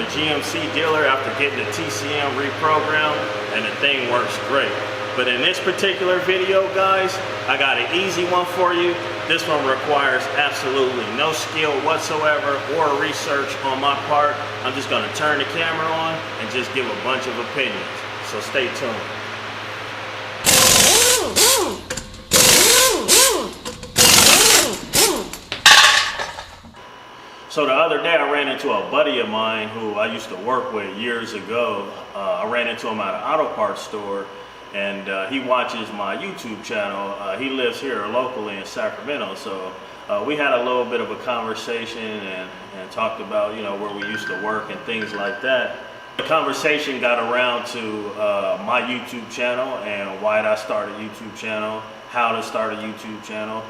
GMC dealer after getting the TCM reprogrammed, and the thing works great. But in this particular video, guys, I got an easy one for you. This one requires absolutely no skill whatsoever or research on my part. I'm just gonna turn the camera on and just give a bunch of opinions. So stay tuned. So the other day I ran into a buddy of mine who I used to work with years ago. I ran into him at an auto parts store, and he watches my YouTube channel. He lives here locally in Sacramento, so we had a little bit of a conversation and talked about, you know, where we used to work and things like that. The conversation got around to my YouTube channel and why I started a YouTube channel, how to start a YouTube channel.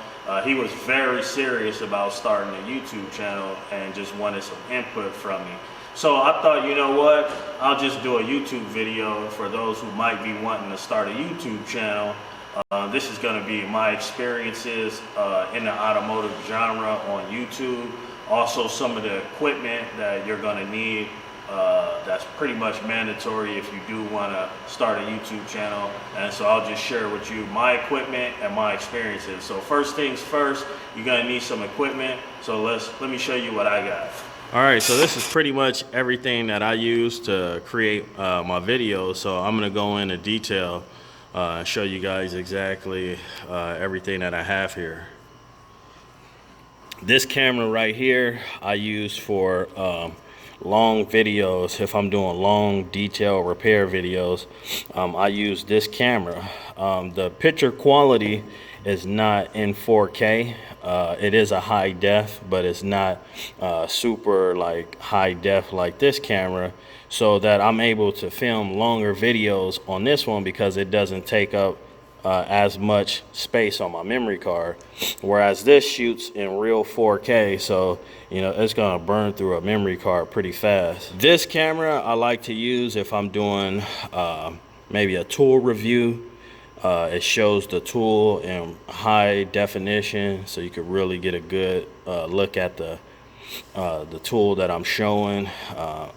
He was very serious about starting a YouTube channel and just wanted some input from me. So I thought, you know what, I'll just do a YouTube video for those who might be wanting to start a YouTube channel. This is going to be my experiences in the automotive genre on YouTube. Also some of the equipment that you're going to need. That's pretty much mandatory if you do want to start a YouTube channel. And so I'll just share with you my equipment and my experiences. So first things first, you're going to need some equipment. So let me show you what I got. All right, so this is pretty much everything that I use to create my videos. So I'm going to go into detail and show you guys exactly everything that I have here. This camera right here I use for long videos. If I'm doing long detail repair videos, I use this camera. The picture quality is not in 4K. It is a high def, but it's not super like high def like this camera, so that I'm able to film longer videos on this one because it doesn't take up as much space on my memory card, whereas this shoots in real 4K, so you know it's gonna burn through a memory card pretty fast. This camera I like to use if I'm doing maybe a tool review. It shows the tool in high definition, so you can really get a good look at the tool that I'm showing.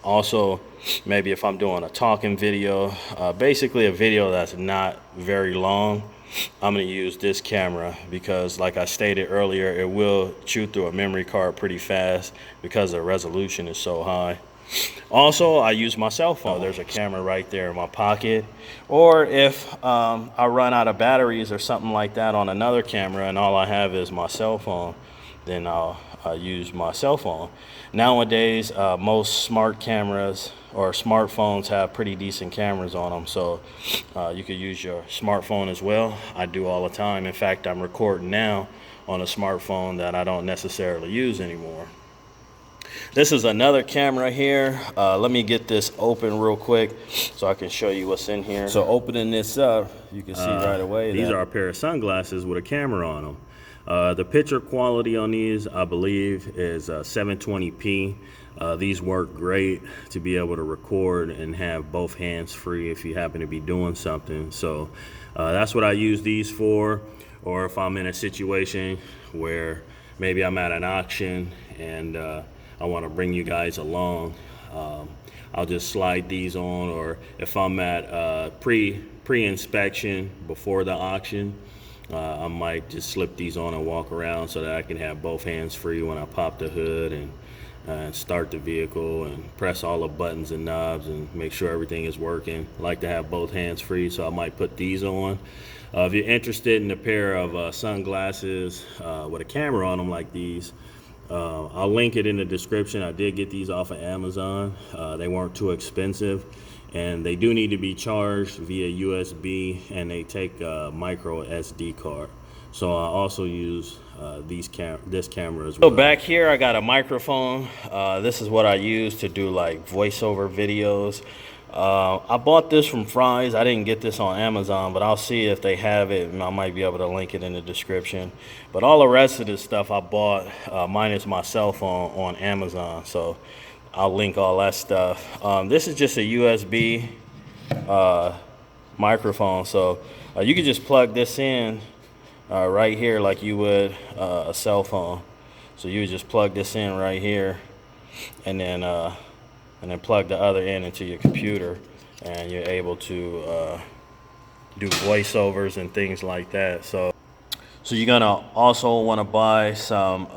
Also, maybe if I'm doing a talking video, basically a video that's not very long, I'm going to use this camera because, like I stated earlier, it will chew through a memory card pretty fast because the resolution is so high. Also, I use my cell phone. There's a camera right there in my pocket. Or if I run out of batteries or something like that on another camera and all I have is my cell phone, then I'll use my cell phone. Nowadays, most smart cameras or smartphones have pretty decent cameras on them, so you could use your smartphone as well. I do all the time. In fact, I'm recording now on a smartphone that I don't necessarily use anymore. This is another camera here. Let me get this open real quick so I can show you what's in here. So opening this up, you can see right away. These are a pair of sunglasses with a camera on them. The picture quality on these, I believe, is 720p. These work great to be able to record and have both hands free if you happen to be doing something. So that's what I use these for. Or if I'm in a situation where maybe I'm at an auction and I want to bring you guys along, I'll just slide these on. Or if I'm at pre-inspection before the auction, I might just slip these on and walk around so that I can have both hands free when I pop the hood and start the vehicle and press all the buttons and knobs and make sure everything is working. I like to have both hands free, so I might put these on. If you're interested in a pair of sunglasses with a camera on them like these, I'll link it in the description. I did get these off of Amazon. They weren't too expensive, and they do need to be charged via USB, and they take a micro SD card. So I also use this camera as well. So back here I got a microphone. This is what I use to do like voiceover videos. I bought this from Fry's. I didn't get this on Amazon, but I'll see if they have it, and I might be able to link it in the description. But all the rest of this stuff I bought, minus my cell phone, on Amazon, so I'll link all that stuff. This is just a USB microphone, so you can just plug this in right here like you would a cell phone. So you would just plug this in right here, and then and then plug the other end into your computer, and you're able to do voiceovers and things like that. So you're gonna also want to buy some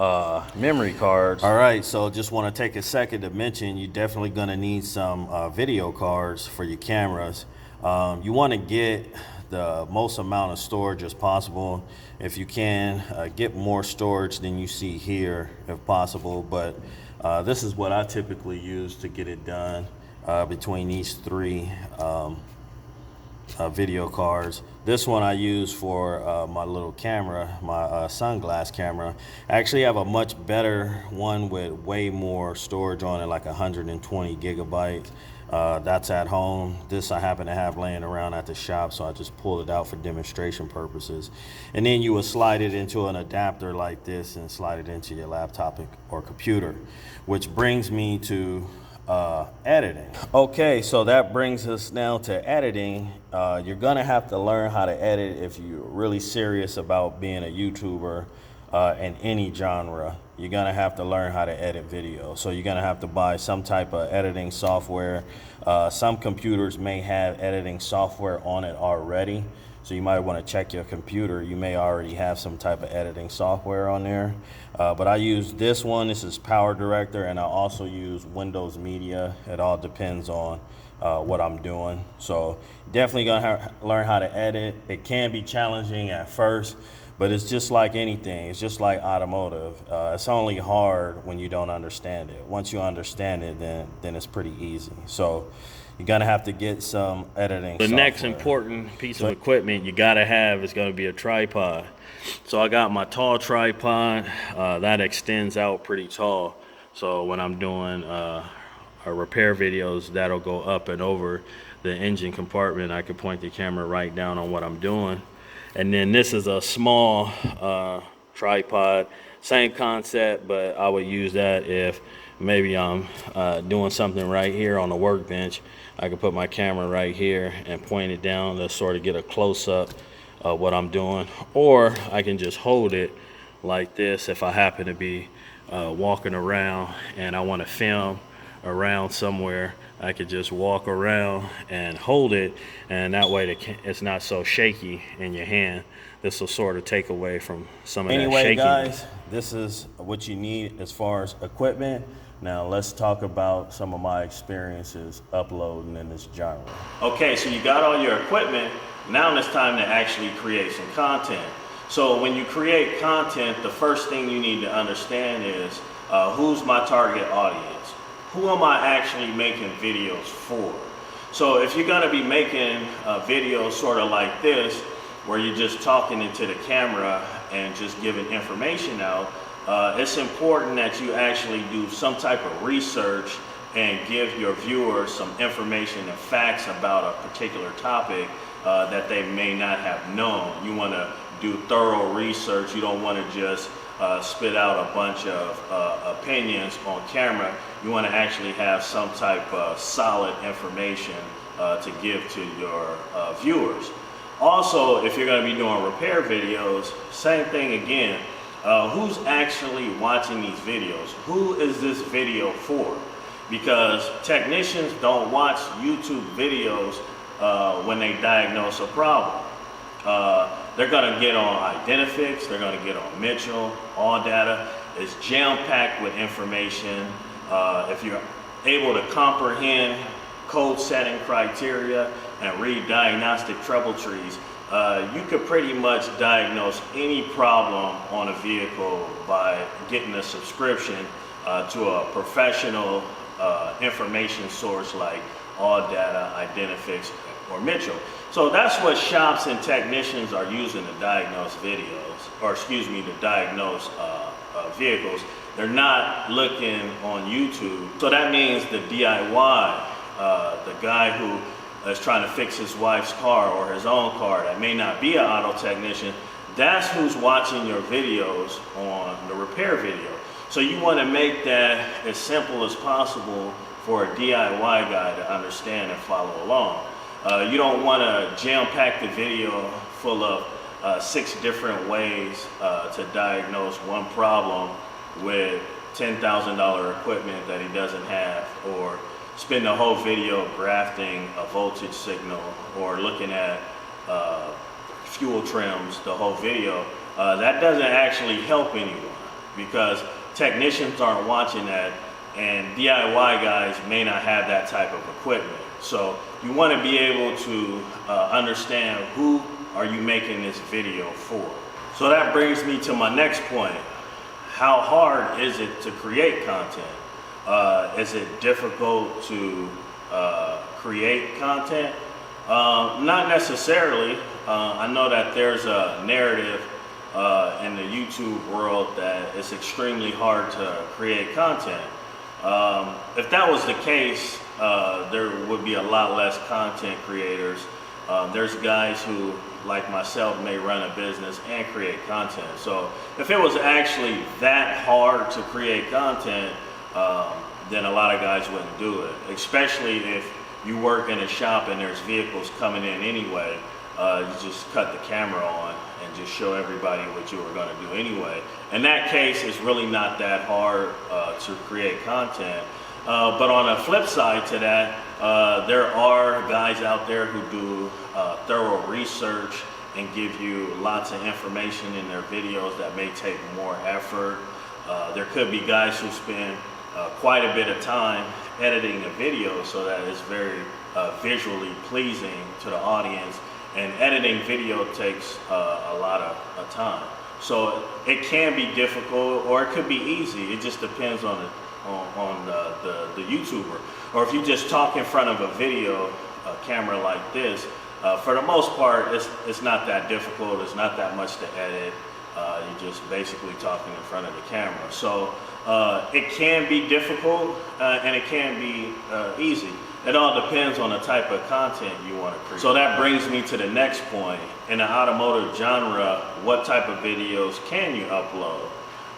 memory cards. All right, so just want to take a second to mention you're definitely gonna need some video cards for your cameras. You want to get the most amount of storage as possible. If you can, get more storage than you see here if possible, but this is what I typically use to get it done between these three video cards. This one I use for my little camera, my Sunglass camera. I actually have a much better one with way more storage on it, like 120 gigabytes. That's at home. This I happen to have laying around at the shop, so I just pulled it out for demonstration purposes. And then you would slide it into an adapter like this and slide it into your laptop or computer, which brings me to editing. Okay, so that brings us now to editing. You're gonna have to learn how to edit if you're really serious about being a YouTuber in any genre. You're gonna have to learn how to edit video. So you're gonna have to buy some type of editing software. Some computers may have editing software on it already, so you might want to check your computer. You may already have some type of editing software on there. But I use this one. This is Power Director, and I also use Windows Media. It all depends on what I'm doing. So definitely gonna learn how to edit. It can be challenging at first, but it's just like anything. It's just like automotive. It's only hard when you don't understand it. Once you understand it, then it's pretty easy. So you're gonna have to get some editing software. Next important piece of equipment you gotta have is gonna be a tripod. So I got my tall tripod that extends out pretty tall. So when I'm doing repair videos, that'll go up and over the engine compartment. I can point the camera right down on what I'm doing. And then this is a small tripod, same concept, but I would use that if maybe I'm doing something right here on the workbench. I can put my camera right here and point it down to sort of get a close-up of what I'm doing. Or I can just hold it like this if I happen to be walking around and I want to film around somewhere. I could just walk around and hold it, and that way it's not so shaky in your hand. This will sort of take away from some of that shakiness. Anyway, guys, this is what you need as far as equipment. Now let's talk about some of my experiences uploading in this genre. Okay, so you got all your equipment. Now it's time to actually create some content. So when you create content, the first thing you need to understand is who's my target audience? Who am I actually making videos for? So if you're gonna be making videos sort of like this, where you're just talking into the camera and just giving information out, it's important that you actually do some type of research and give your viewers some information and facts about a particular topic that they may not have known. You wanna do thorough research. You don't wanna just spit out a bunch of opinions on camera. You want to actually have some type of solid information to give to your viewers. Also, if you're going to be doing repair videos, same thing again. Who's actually watching these videos? Who is this video for? Because technicians don't watch YouTube videos when they diagnose a problem. They're gonna get on Identifix, they're gonna get on Mitchell. All data is jam-packed with information. If you're able to comprehend code setting criteria and read diagnostic trouble trees, you could pretty much diagnose any problem on a vehicle by getting a subscription to a professional information source like All Data, Identifix, or Mitchell. So that's what shops and technicians are using to diagnose videos, or excuse me, to diagnose vehicles. They're not looking on YouTube. So that means the DIY, the guy who is trying to fix his wife's car or his own car that may not be an auto technician, that's who's watching your videos on the repair video. So you want to make that as simple as possible for a DIY guy to understand and follow along. You don't want to jam-pack the video full of 6 different ways to diagnose one problem with $10,000 equipment that he doesn't have, or spend the whole video grafting a voltage signal or looking at fuel trims the whole video, that doesn't actually help anyone, because technicians aren't watching that, and DIY guys may not have that type of equipment. So you want to be able to understand who are you making this video for. So that brings me to my next point. How hard is it to create content? Is it difficult to create content? Not necessarily. I know that there's a narrative in the YouTube world that it's extremely hard to create content. If that was the case, there would be a lot less content creators. There's guys who, like myself, may run a business and create content. So if it was actually that hard to create content, then a lot of guys wouldn't do it, especially if you work in a shop and there's vehicles coming in anyway. You just cut the camera on and just show everybody what you were going to do anyway. In that case, it's really not that hard to create content. But on the flip side to that, there are guys out there who do thorough research and give you lots of information in their videos that may take more effort. There could be guys who spend quite a bit of time editing a video so that it's very visually pleasing to the audience, and editing video takes a lot of time. So it can be difficult or it could be easy. It just depends on the YouTuber. Or if you just talk in front of a video camera like this, for the most part, it's not that difficult. It's not that much to edit. You're just basically talking in front of the camera. So it can be difficult and it can be easy. It all depends on the type of content you want to create. So that brings me to the next point. In the automotive genre, what type of videos can you upload?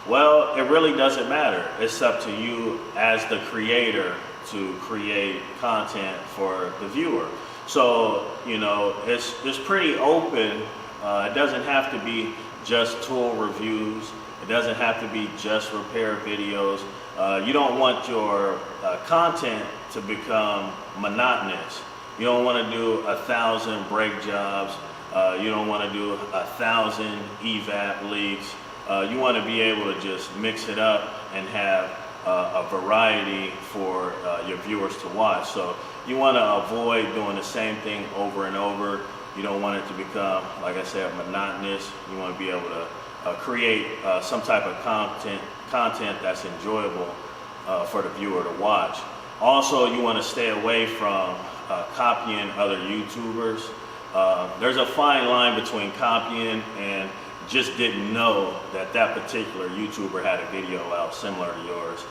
Well, it really doesn't matter. It's up to you as the creator to create content for the viewer. So, you know, it's pretty open. It doesn't have to be just tool reviews. It doesn't have to be just repair videos. You don't want your content to become monotonous. You don't want to do 1,000 brake jobs. You don't want to do 1,000 evap leaks. You want to be able to just mix it up and have a variety for your viewers to watch. So you want to avoid doing the same thing over and over. You don't want it to become, like I said, monotonous. You want to be able to create some type of content that's enjoyable for the viewer to watch. Also, you want to stay away from copying other YouTubers. There's a fine line between copying and just didn't know that that particular YouTuber had a video out similar to yours.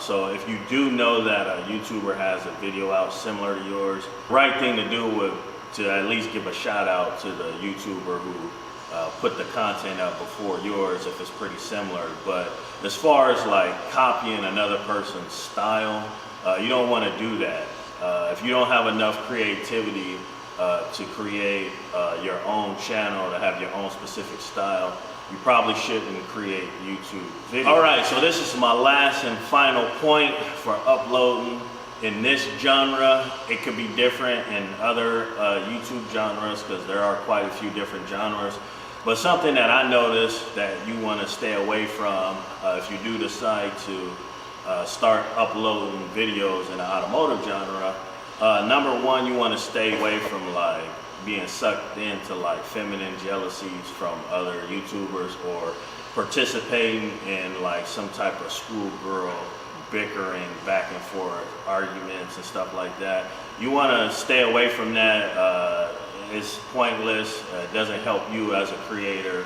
So if you do know that a YouTuber has a video out similar to yours, the right thing to do would to at least give a shout out to the YouTuber who put the content up before yours if it's pretty similar. But as far as like copying another person's style, you don't want to do that. If you don't have enough creativity to create your own channel, to have your own specific style, you probably shouldn't create YouTube videos. All right, so this is my last and final point for uploading in this genre. It could be different in other YouTube genres because there are quite a few different genres. But something that I noticed that you want to stay away from if you do decide to start uploading videos in the automotive genre, number one, you want to stay away from like being sucked into like feminine jealousies from other YouTubers or participating in like some type of schoolgirl bickering back and forth arguments and stuff like that. You want to stay away from that. It's pointless. It doesn't help you as a creator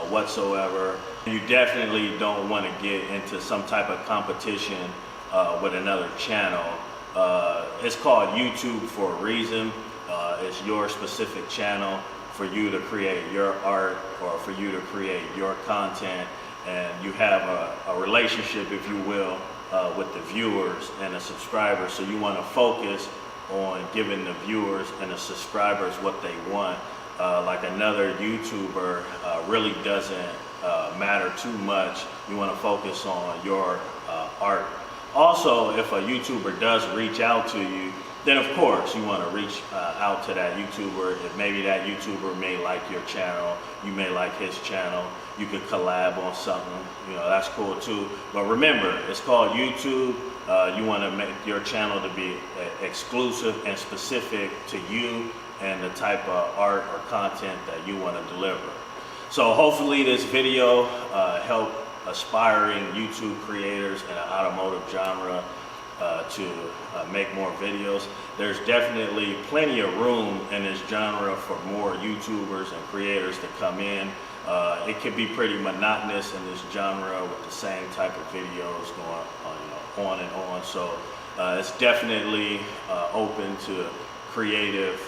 whatsoever. You definitely don't want to get into some type of competition with another channel. It's called YouTube for a reason. It's your specific channel for you to create your art or for you to create your content, and you have a relationship, if you will, with the viewers and the subscribers. So you want to focus on giving the viewers and the subscribers what they want. Like another YouTuber really doesn't matter too much. You want to focus on your art Also, if a YouTuber does reach out to you, then of course you want to reach out to that YouTuber. If maybe that YouTuber may like your channel, you may like his channel, you could collab on something, you know, that's cool too. But remember, it's called YouTube. You want to make your channel to be exclusive and specific to you and the type of art or content that you want to deliver. So hopefully this video helped aspiring YouTube creators in the automotive genre to make more videos. There's definitely plenty of room in this genre for more YouTubers and creators to come in. It can be pretty monotonous in this genre with the same type of videos going on and on. So it's definitely open to creative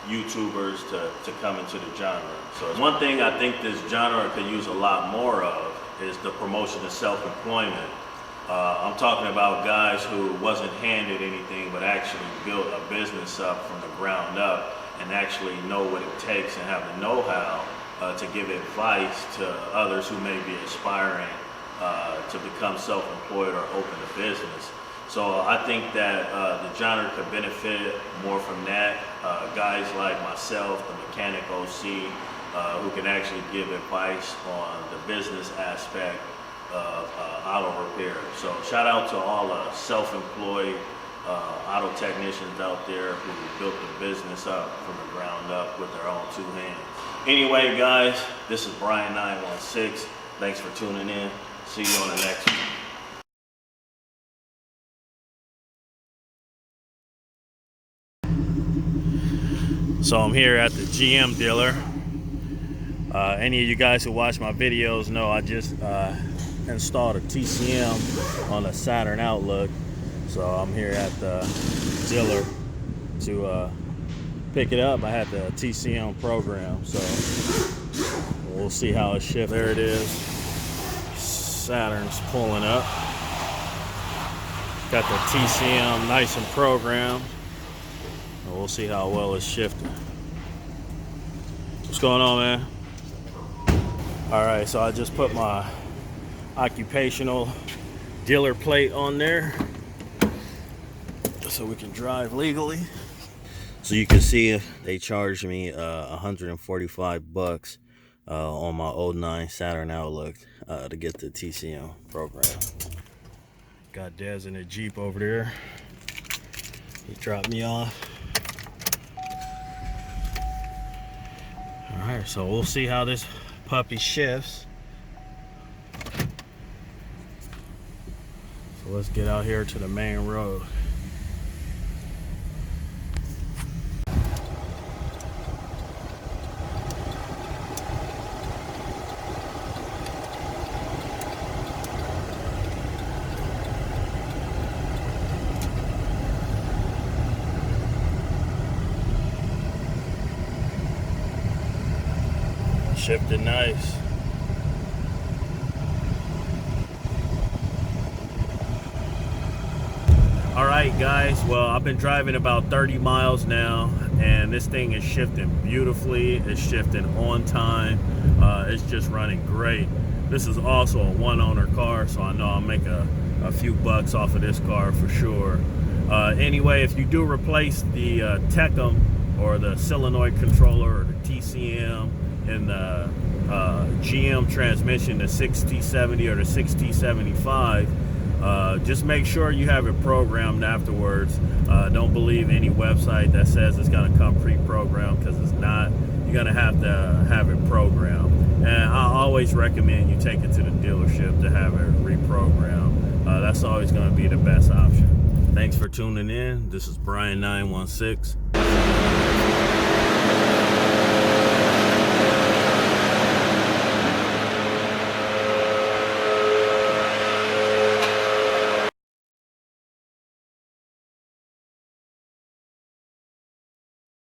YouTubers to come into the genre. So one thing I think this genre could use a lot more of is the promotion of self-employment. I'm talking about guys who wasn't handed anything but actually built a business up from the ground up and actually know what it takes and have the know-how to give advice to others who may be aspiring to become self-employed or open a business. So I think that the genre could benefit more from that. Guys like myself, the mechanic OC, who can actually give advice on the business aspect of auto repair. So shout out to all the self-employed auto technicians out there who built the business up from the ground up with their own two hands. Anyway, guys, this is Brian 916. Thanks for tuning in. See you on the next one. So I'm here at the GM dealer. Any of you guys who watch my videos know I just installed a TCM on a Saturn Outlook. So I'm here at the dealer to pick it up. I had the TCM program, so we'll see how it shifts. There it is. Saturn's pulling up. Got the TCM nice and programmed. We'll see how well it's shifting. What's going on, man? All right, so I just put my occupational dealer plate on there so we can drive legally. So you can see they charged me 145 bucks on my 09 Saturn Outlook to get the TCM program. Got Dez in a Jeep over there. He dropped me off. All right, so we'll see how this puppy shifts. So let's get out here to the main road. Shifted nice. All right, guys, well, I've been driving about 30 miles now, and this thing is shifting beautifully. It's shifting on time. It's just running great. This is also a one-owner car, so I know I'll make a few bucks off of this car for sure. Anyway, if you do replace the Tekton or the solenoid controller or the TCM and the GM transmission, the 6T70 or the 6T75, just make sure you have it programmed afterwards. Don't believe any website that says it's going to come pre-programmed, because it's not. You're going to have it programmed. And I always recommend you take it to the dealership to have it reprogrammed. That's always going to be the best option. Thanks for tuning in. This is Brian 916.